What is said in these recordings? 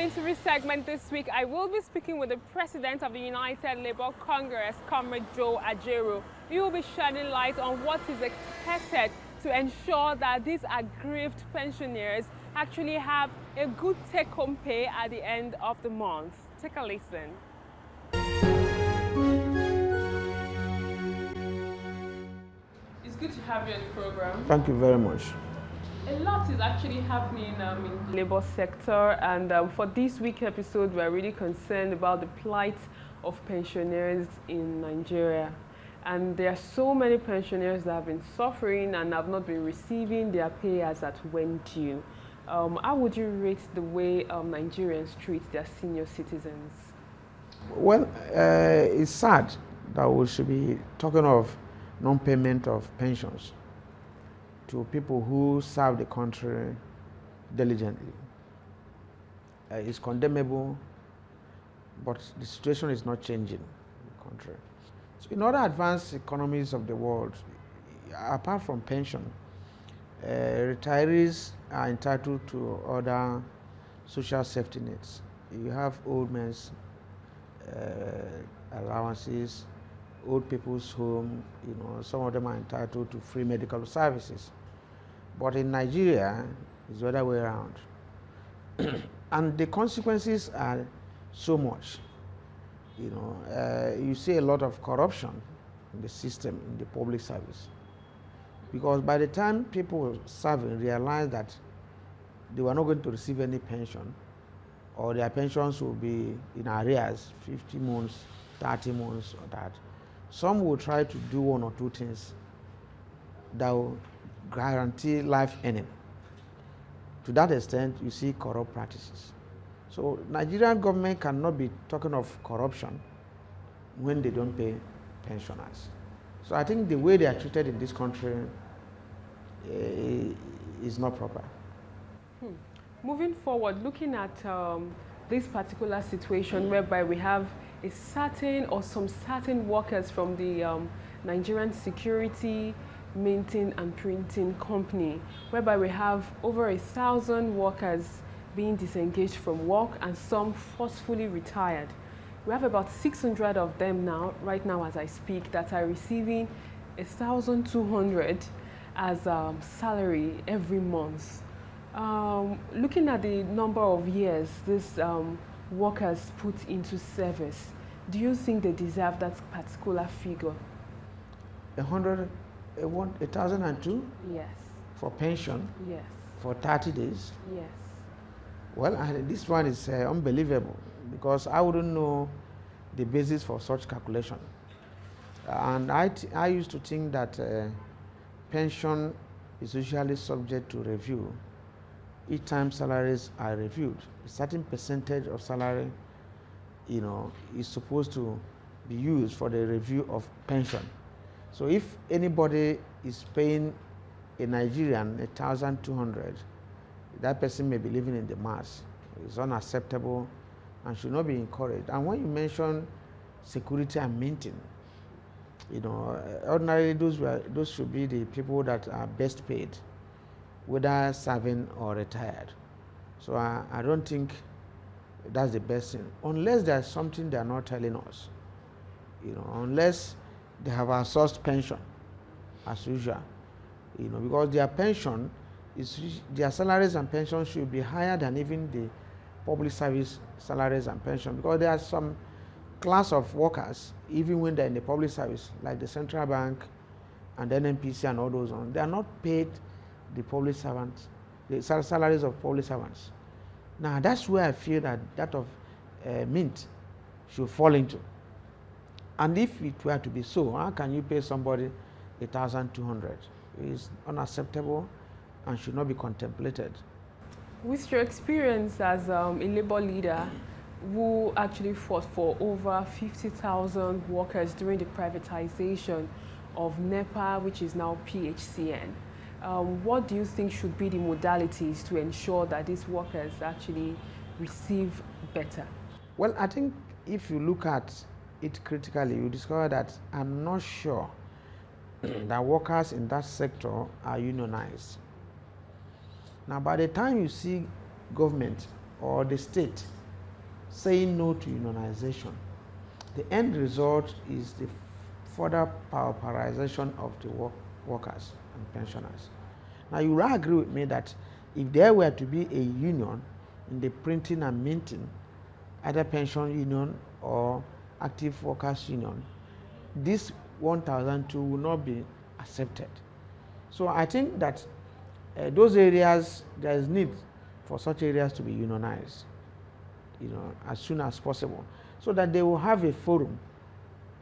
interview segment this week, I will be speaking with the President of the United Labour Congress, Comrade Joe Ajaero. He will be shedding light on what is expected to ensure that these aggrieved pensioners actually have a good take-home pay at the end of the month. Take a listen. It's good to have you on the program. Thank you very much. A lot is actually happening in the labor sector, and for this week's episode, we're really concerned about the plight of pensioners in Nigeria. And there are so many pensioners that have been suffering and have not been receiving their pay as at when due. How would you rate the way Nigerians treat their senior citizens? Well, it's sad that we should be talking of non-payment of pensions to people who serve the country diligently. It's condemnable, but the situation is not changing in the country. So in other advanced economies of the world, apart from pension, retirees are entitled to other social safety nets. You have old men's allowances, old people's home, some of them are entitled to free medical services. But in Nigeria, it's the other way around. And the consequences are so much. You see a lot of corruption in the system, in the public service. Because by the time people serving realize that they were not going to receive any pension, or their pensions will be in arrears, 50 months, 30 months, or that, some will try to do one or two things that will guarantee life earning. To that extent, you see corrupt practices. So Nigerian government cannot be talking of corruption when they don't pay pensioners. So I think the way they are treated in this country is not proper. Moving forward, looking at this particular situation whereby we have a certain or some certain workers from the Nigerian Security, Minting and Printing Company, whereby we have over 1,000 workers being disengaged from work and some forcefully retired. We have about 600 of them now, right now as I speak, that are receiving 1,200 as salary every month. Looking at the number of years these workers put into service, do you think they deserve that particular figure? 1,002? Yes. For pension? Yes. For 30 days? Yes. Well, this one is unbelievable, because I wouldn't know the basis for such calculation. And I used to think that pension is usually subject to review each time salaries are reviewed. A certain percentage of salary, is supposed to be used for the review of pension. So if anybody is paying a Nigerian 1,200, that person may be living in the mass. It's unacceptable and should not be encouraged. And when you mention security and minting, ordinarily those should be the people that are best paid, whether serving or retired. So I don't think that's the best thing, unless there's something they're not telling us. Unless they have outsourced pension, as usual. Because their pension their salaries and pensions should be higher than even the public service salaries and pension, because there are some class of workers, even when they're in the public service, like the central bank and the NNPC and all those on, they are not paid the public servants, the salaries of public servants. Now that's where I feel that of Mint should fall into. And if it were to be so, how can you pay somebody 1,200? It's unacceptable and should not be contemplated. With your experience as a labor leader who actually fought for over 50,000 workers during the privatization of NEPA, which is now PHCN, what do you think should be the modalities to ensure that these workers actually receive better? Well, I think if you look at it critically, you discover that I'm not sure that workers in that sector are unionized. Now, by the time you see government or the state saying no to unionization, the end result is the further pauperization of the workers and pensioners. Now, you will agree with me that if there were to be a union in the printing and minting, either pension union or active workers union, this 1,002 will not be accepted. So I think that those areas, there is need for such areas to be unionized, as soon as possible, so that they will have a forum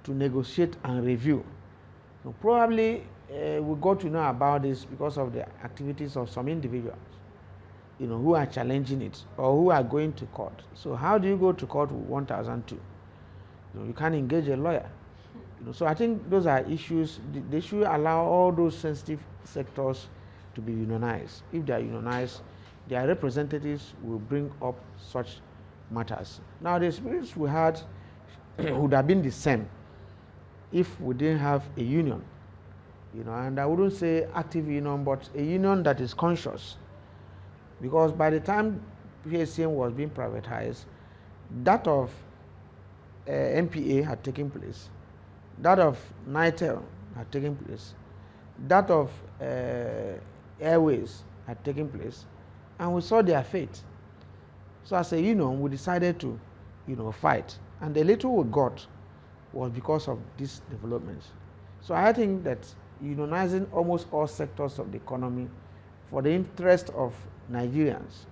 to negotiate and review. So probably we got to know about this because of the activities of some individuals, who are challenging it or who are going to court. So how do you go to court with 1,002? You can't engage a lawyer. So I think those are issues. They should allow all those sensitive sectors to be unionized. If they are unionized, their representatives will bring up such matters. Now, the experience we had would have been the same if we didn't have a union, and I wouldn't say active union, but a union that is conscious. Because by the time PSCM was being privatized, that of MPA had taken place, that of NITEL had taken place, that of Airways had taken place, and we saw their fate. So as a union, we decided to, fight, and the little we got was because of these developments. So I think that unionizing almost all sectors of the economy for the interest of Nigerians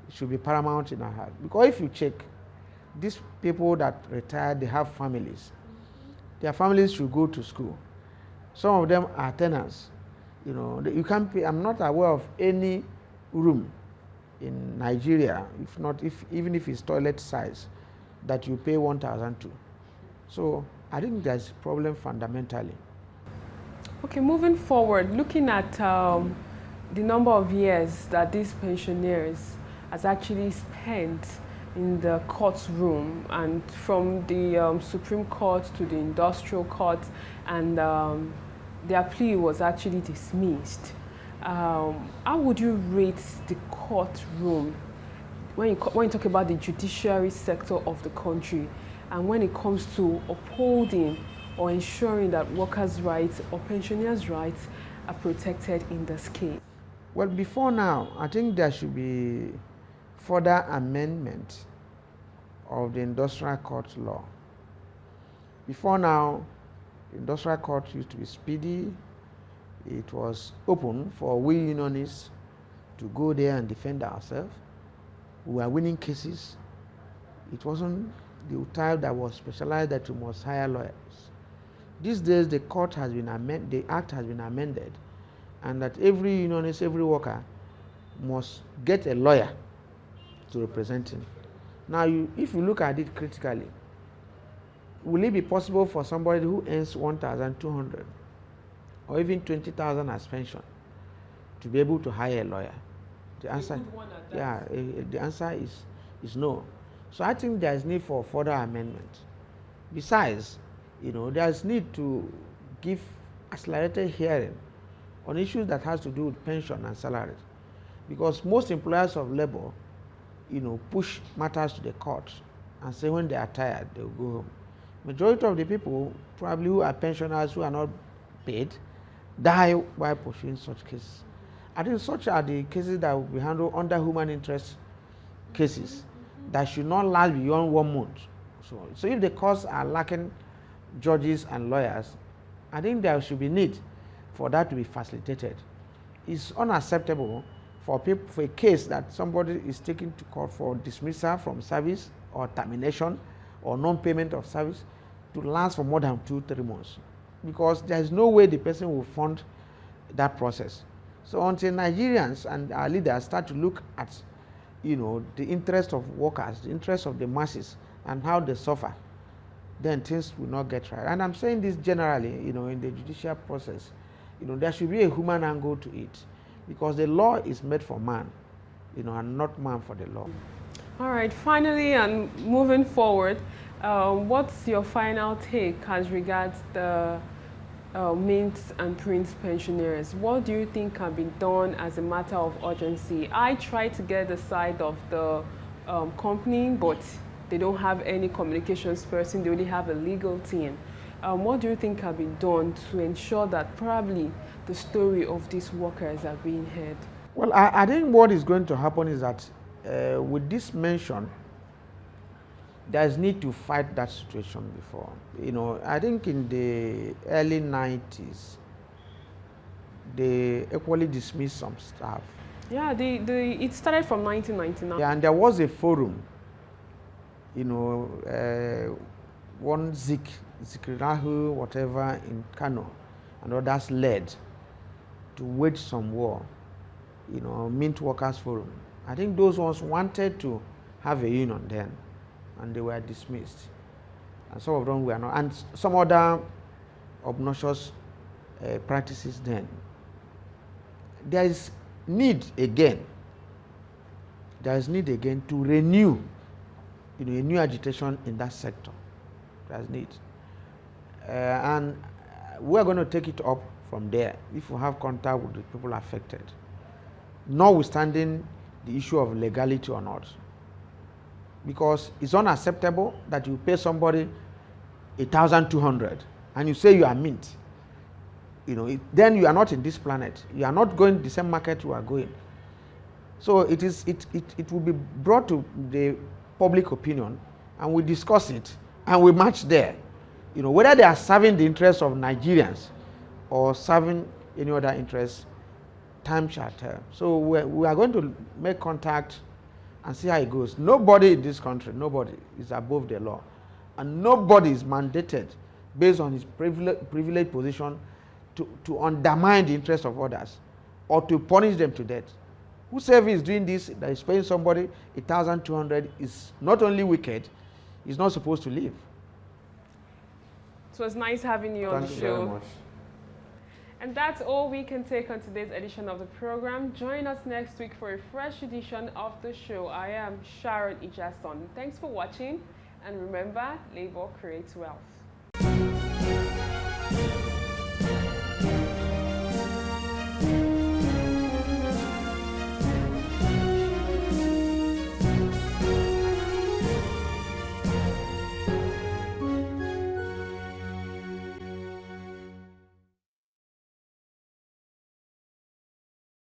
should be paramount in our heart. Because if you check, these people that retired, they have families. Their families should go to school. Some of them are tenants. You can't pay. I'm not aware of any room in Nigeria, even if it's toilet size, that you pay 1,002. So I think there's a problem fundamentally. Okay, moving forward, looking at the number of years that these pensioners has actually spent in the courtroom, and from the Supreme Court to the Industrial Court, and their plea was actually dismissed. How would you rate the courtroom when you talk about the judiciary sector of the country, and when it comes to upholding or ensuring that workers' rights or pensioners' rights are protected in this case? Well, before now, I think there should be further amendment of the industrial court law. Before now, the industrial court used to be speedy. It was open for we unionists to go there and defend ourselves. We were winning cases. It wasn't the type that was specialized that you must hire lawyers. These days, the court has been amended, the act has been amended, and that every unionist, every worker must get a lawyer to represent him. Now, if you look at it critically, will it be possible for somebody who earns 1,200 or even 20,000 as pension to be able to hire a lawyer? The answer, the answer is no. So I think there is need for further amendment. Besides, there is need to give accelerated hearing on issues that has to do with pension and salaries, because most employers of labor, push matters to the court and say when they are tired, they will go home. Majority of the people, probably who are pensioners who are not paid, die while pursuing such cases. I think such are the cases that will be handled under human interest cases that should not last beyond 1 month. So if the courts are lacking judges and lawyers, I think there should be need for that to be facilitated. It's unacceptable for a case that somebody is taken to court for dismissal from service or termination or non-payment of service to last for more than 2-3 months, because there is no way the person will fund that process. So until Nigerians and our leaders start to look at, the interest of workers, the interest of the masses, and how they suffer, then things will not get right. And I'm saying this generally, in the judicial process, there should be a human angle to it, because the law is made for man, and not man for the law. All right, finally, and moving forward, what's your final take as regards the mint and print pensioners? What do you think can be done as a matter of urgency? I tried to get the side of the company, but they don't have any communications person, they only have a legal team. What do you think can be done to ensure that probably the story of these workers are being heard? Well, I think what is going to happen is that with this mention, there is need to fight that situation before. You know, I think in the early 90s, they equally dismissed some staff. Yeah, it started from 1999. Yeah, and there was a forum, you know, one Zikrinahu, whatever, in Kano, and others led to wage some war, you know, Mint Workers Forum. I think those ones wanted to have a union then, and they were dismissed. And some of them were not, and some other obnoxious practices then. There is need again. There is need again to renew, you know, a new agitation in that sector. There is need, and we are going to take it up from there if we have contact with the people affected, notwithstanding the issue of legality or not, because it's unacceptable that you pay somebody 1,200 and you say you are mint. You know, then you are not in this planet. You are not going the same market you are going. So it will be brought to the public opinion, and we discuss it, and we match there. You know, whether they are serving the interests of Nigerians or serving any other interests, time shall tell. So we are going to make contact and see how it goes. Nobody in this country, nobody is above the law, and nobody is mandated based on his privileged position to undermine the interests of others or to punish them to death. Whoever is doing this, that is paying somebody 1,200, is not only wicked, he's not supposed to live. It was nice having you on the show. Thank you very much. And that's all we can take on today's edition of the program. Join us next week for a fresh edition of the show. I am Sharon Ijason. Thanks for watching, and remember, labor creates wealth.